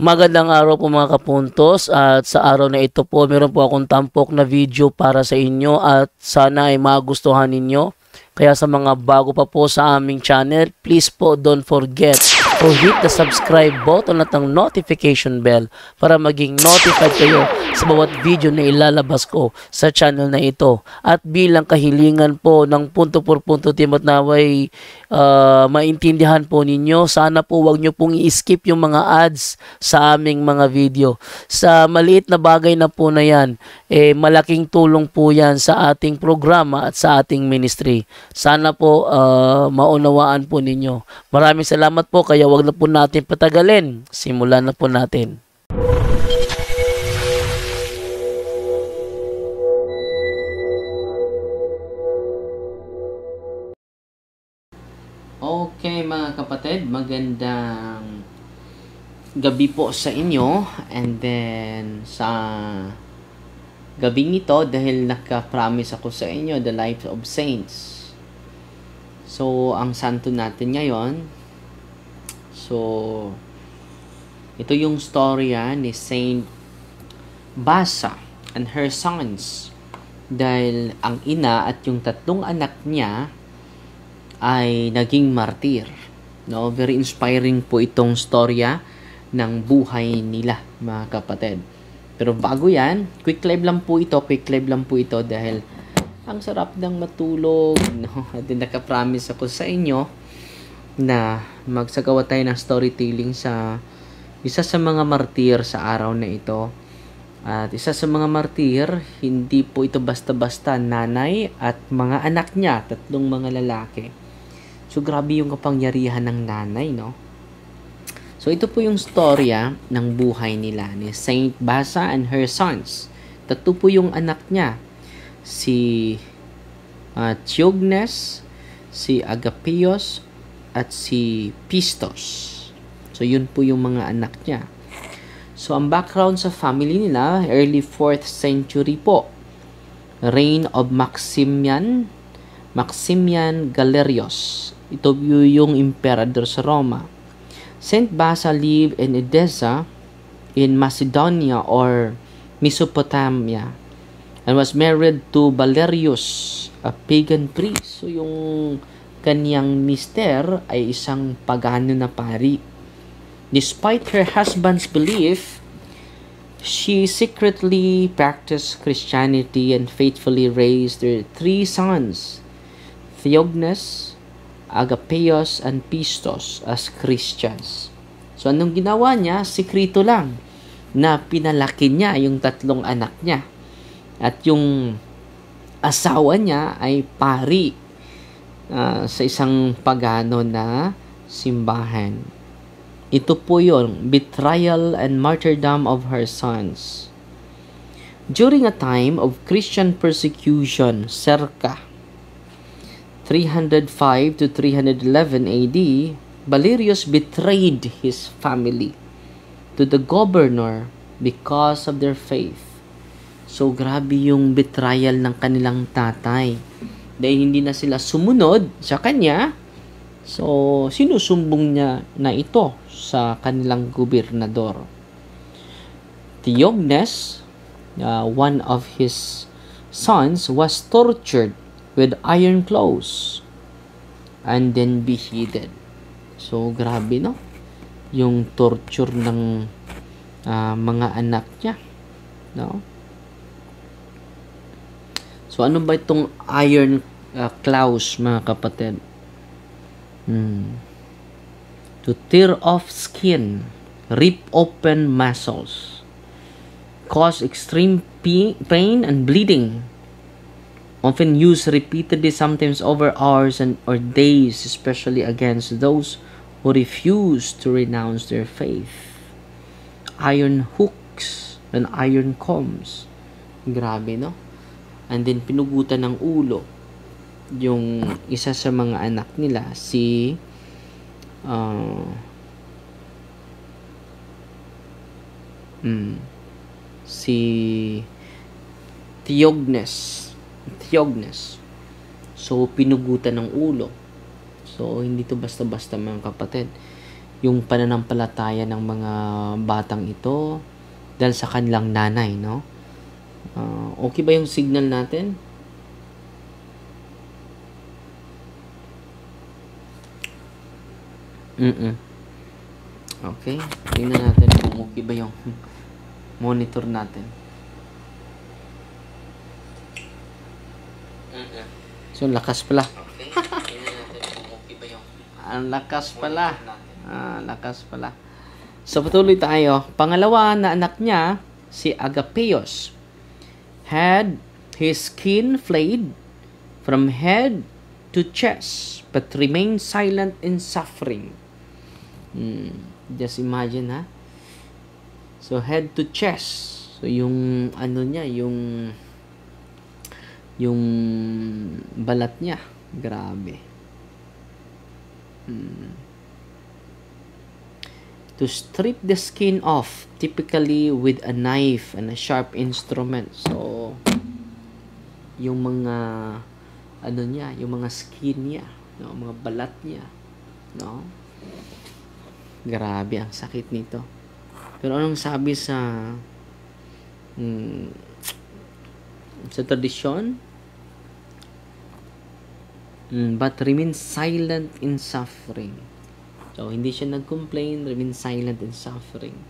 Magandang araw po mga kapuntos, at sa araw na ito po meron po akong tampok na video para sa inyo at sana ay magustuhan ninyo. Kaya sa mga bago pa po sa aming channel, please po don't forget to hit the subscribe button at ang notification bell para maging notified kayo sa bawat video na ilalabas ko sa channel na ito. At bilang kahilingan po ng punto por punto team at naway maintindihan po ninyo, sana po wag nyo pong i-skip yung mga ads sa aming mga video. Sa maliit na bagay na po na yan, malaking tulong po yan sa ating programa at sa ating ministry. Sana po maunawaan po ninyo. Maraming salamat po, kaya wag na po natin patagalin. Simulan na po natin. Okay mga kapatid, magandang gabi po sa inyo. And then sa gabing ito, dahil naka-promise ako sa inyo, the life of saints. So ang santo natin ngayon, so ito yung storya ni Saint Basa and her sons. Dahil ang ina at yung tatlong anak niya ay naging martir. No? Very inspiring po itong storya ng buhay nila, mga kapatid. Pero bago yan, quick live lang po ito dahil ang sarap ng matulog. No? At naka-promise ako sa inyo na magsagawa tayo ng storytelling sa isa sa mga martir sa araw na ito. At isa sa mga martir, hindi po ito basta-basta, nanay at mga anak niya, tatlong mga lalaki. So, grabe yung kapangyarihan ng nanay, no? So, ito po yung storya ng buhay nila ni Saint Basa and her sons. Tatlo po yung anak niya. Si Theognes, si Agapios, at si Pistos. So, yun po yung mga anak niya. So, ang background sa family nila, early 4th century po. Reign of Maximian Galerius. Ito yung emperador sa Roma. Saint Basa lived in Edessa in Macedonia or Mesopotamia and was married to Valerius, a pagan priest. So yung kanyang mister ay isang pagano na pari. Despite her husband's belief, she secretly practiced Christianity and faithfully raised their three sons, Theognes, Agapios, and Pistos as Christians. So, anong ginawa niya? Sikrito lang na pinalaki niya yung tatlong anak niya. At yung asawa niya ay pari sa isang pagano na simbahan. Ito po yun, betrayal and martyrdom of her sons. During a time of Christian persecution, circa 305 to 311 AD, Valerius betrayed his family to the governor because of their faith. So, grabe yung betrayal ng kanilang tatay. Dahil hindi na sila sumunod sa kanya, so, sinusumbong niya na ito sa kanilang gobernador. Theognes, one of his sons, was tortured with iron claws and then beheaded. So, grabe, no? Yung torture ng mga anak niya, no? So, ano ba itong iron claws, mga kapatid? To tear off skin, rip open muscles, cause extreme pain and bleeding, often used repeatedly, sometimes over hours or days, especially against those who refuse to renounce their faith. Iron hooks and iron combs. Grabe, no? And then, pinugutan ng ulo yung isa sa mga anak nila, si Theognes. So, pinugutan ng ulo. So, hindi to basta-basta, mga kapatid. yung pananampalataya ng mga batang ito dahil sa kanilang nanay, no? Okay ba yung signal natin? Okay. Tingnan natin kung okay ba yung monitor natin. So, lakas pala. Okay. Tingnan natin kung okay ba yung ang lakas pala. Lakas pala. So, patuloy tayo. Pangalawa na anak niya, si Agapeos, had his skin flayed from head to chest, but remained silent in suffering. Just imagine, ha? So, head to chest. So, yung ano niya, yung balat niya. Grabe. To strip the skin off, typically with a knife and a sharp instrument. So, yung mga ano niya, yung mga skin niya, no, mga balat niya, no? Grabe ang sakit nito. Pero anong sabi sa tradisyon? But remain silent in suffering. So, hindi siya nag-complain, remain silent in suffering.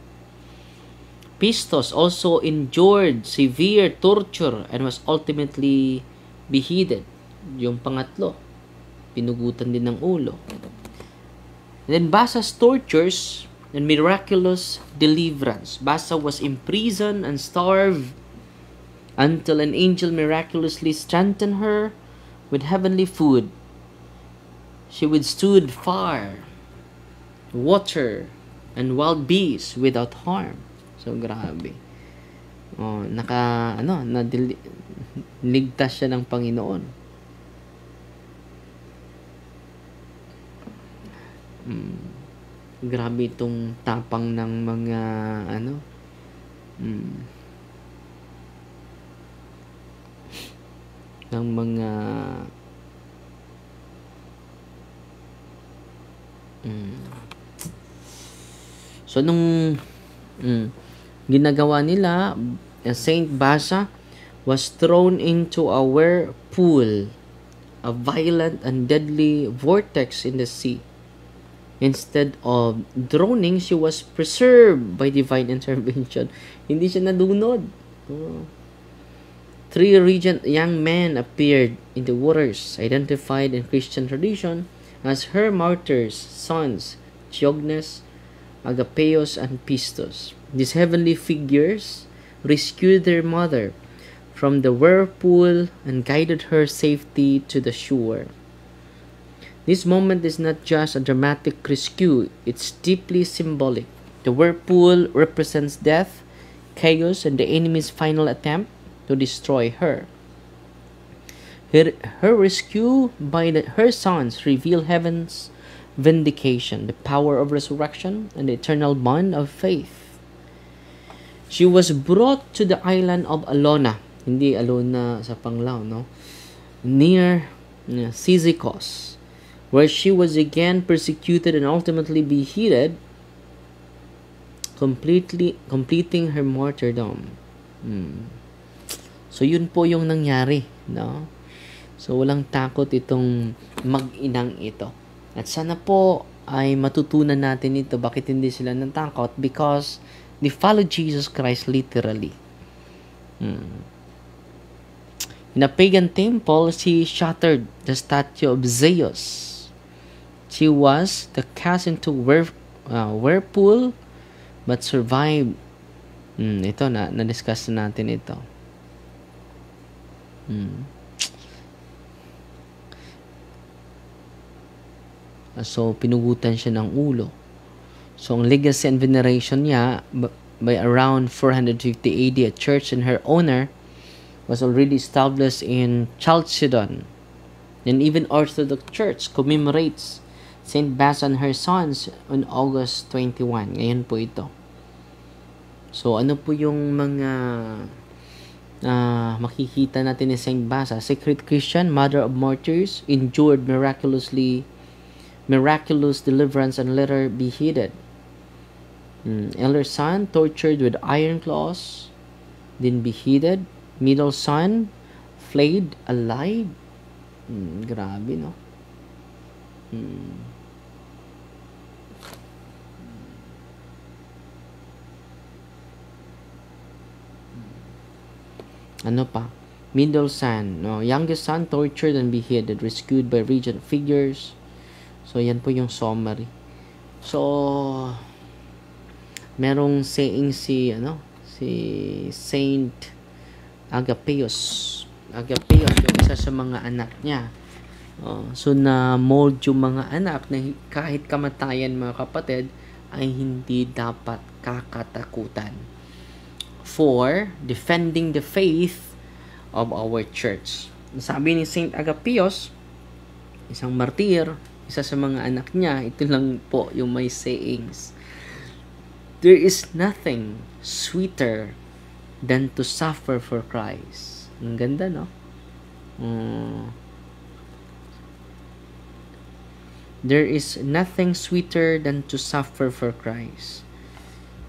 Pistos also endured severe torture and was ultimately beheaded. Yung pangatlo, pinugutan din ng ulo. Then Basa's tortures and miraculous deliverance. Basa was imprisoned and starved until an angel miraculously strengthened her with heavenly food. She withstood fire, water, and wild beasts without harm. So, grabe. Ligtas siya ng Panginoon. Grabe itong tapang ng mga ng mga so nung ginagawa nila, Saint Basa was thrown into a whirlpool, a violent and deadly vortex in the sea. Instead of drowning, she was preserved by divine intervention. Hindi siya nadunod. 3 radiant young men appeared in the waters, identified in Christian tradition as her martyrs' sons, Theognis, Agapeos, and Pistos. These heavenly figures rescued their mother from the whirlpool and guided her safely to the shore. This moment is not just a dramatic rescue, it's deeply symbolic. The whirlpool represents death, chaos, and the enemy's final attempt to destroy her. Her rescue by her sons reveal heaven's vindication, the power of resurrection, and the eternal bond of faith. She was brought to the island of Alona, hindi Alona sa Panglao, no? Near Cyzicus, where she was again persecuted and ultimately beheaded, completing her martyrdom. So, yun po yung nangyari, no? So, walang takot itong mag-inang ito. At sana po ay matutunan natin ito. Bakit hindi sila natakot? Because they follow Jesus Christ literally. In a pagan temple, she shattered the statue of Zeus. She was cast into whirlpool but survived. Ito na-discuss natin ito. So, pinugutan siya ng ulo. So, ang legacy and veneration niya, by around 450 AD, a church in her honor was already established in Chalcedon. And even Orthodox Church commemorates Saint Basa and her sons on August 21. Ngayon po ito. So, ano po yung mga makikita natin ni Saint Basa? Secret Christian, Mother of Martyrs, endured miraculously miraculous deliverance, and later beheaded. Elder son, tortured with iron claws, then beheaded. Middle son, flayed alive. Grabe, no? Ano pa? Middle son, no? Youngest son, tortured and beheaded, rescued by regent figures. So, yan po yung summary. So, merong saying si Saint Agapeus. Agapeus yung isa sa mga anak niya. So, na-mold yung mga anak na kahit kamatayan, mga kapatid, ay hindi dapat kakatakutan for defending the faith of our church. Sabi ni Saint Agapeus, isang martir, isa sa mga anak niya, ito lang po yung may sayings. There is nothing sweeter than to suffer for Christ. Ang ganda, no? There is nothing sweeter than to suffer for Christ.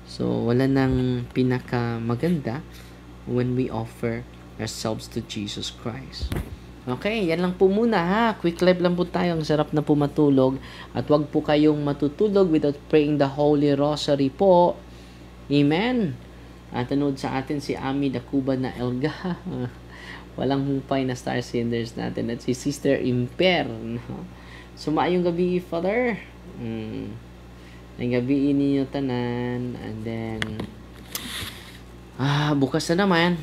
So, wala nang pinaka maganda when we offer ourselves to Jesus Christ. Okay, yan lang po muna ha. Quick live lang po tayo. Ang sarap na po matulog. At wag po kayong matutulog without praying the Holy Rosary po. Amen. At nanood sa atin si Ami Dacuba na Elga. Walang humpay na star senders natin. At si Sister Imper. Sumayong gabi, Father. Ang gabi ninyo tanan. And then, bukas na naman.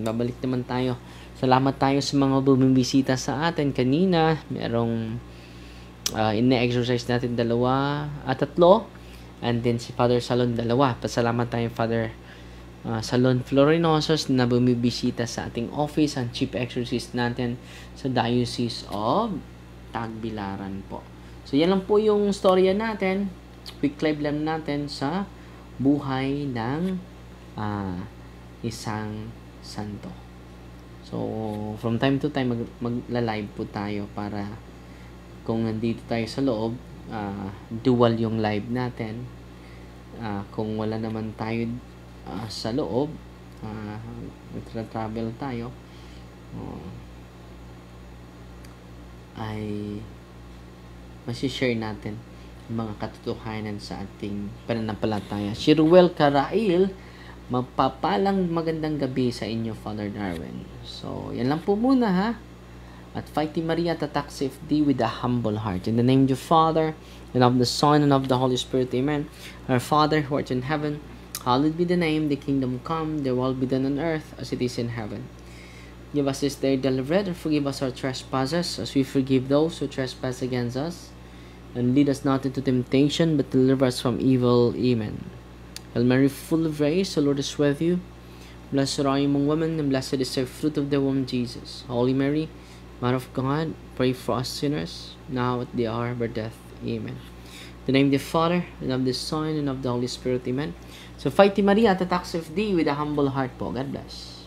Babalik naman tayo. Salamat tayo sa mga bumibisita sa atin kanina. Merong ina-exercise natin 2 at 3. And then si Father Salon 2. Pasalamat tayo Father Salon Florinosos na bumibisita sa ating office. Ang chief exorcist natin sa Diocese of Tagbilaran po. So yan lang po yung storya natin. Quick live lang natin sa buhay ng isang santo. So, from time to time, magla-live po tayo para kung nandito tayo sa loob, dual yung live natin. Kung wala naman tayo sa loob, nagtra-travel tayo, ay masishare natin ang mga katotohanan sa ating pananampalataya. Si Ruel Carail, magpapalang magandang gabi sa inyo, Father Darwin. So, yan lang po muna ha. At Fighting Maria, tatak safety with a humble heart. In the name of the Father, and of the Son, and of the Holy Spirit. Amen. Our Father, who art in heaven, hallowed be the name, the kingdom come, the will be done on earth as it is in heaven. Give us this day daily bread, and forgive us our trespasses, as we forgive those who trespass against us. And lead us not into temptation, but deliver us from evil. Amen. Hail Mary, full of grace, the Lord is with you. Blessed are you among women, and blessed is the fruit of the womb, Jesus. Holy Mary, Mother of God, pray for us sinners, now at the hour of our death. Amen. In the name of the Father, and of the Son, and of the Holy Spirit. Amen. So, Fighting Maria, tatak safety with a humble heart po. God bless.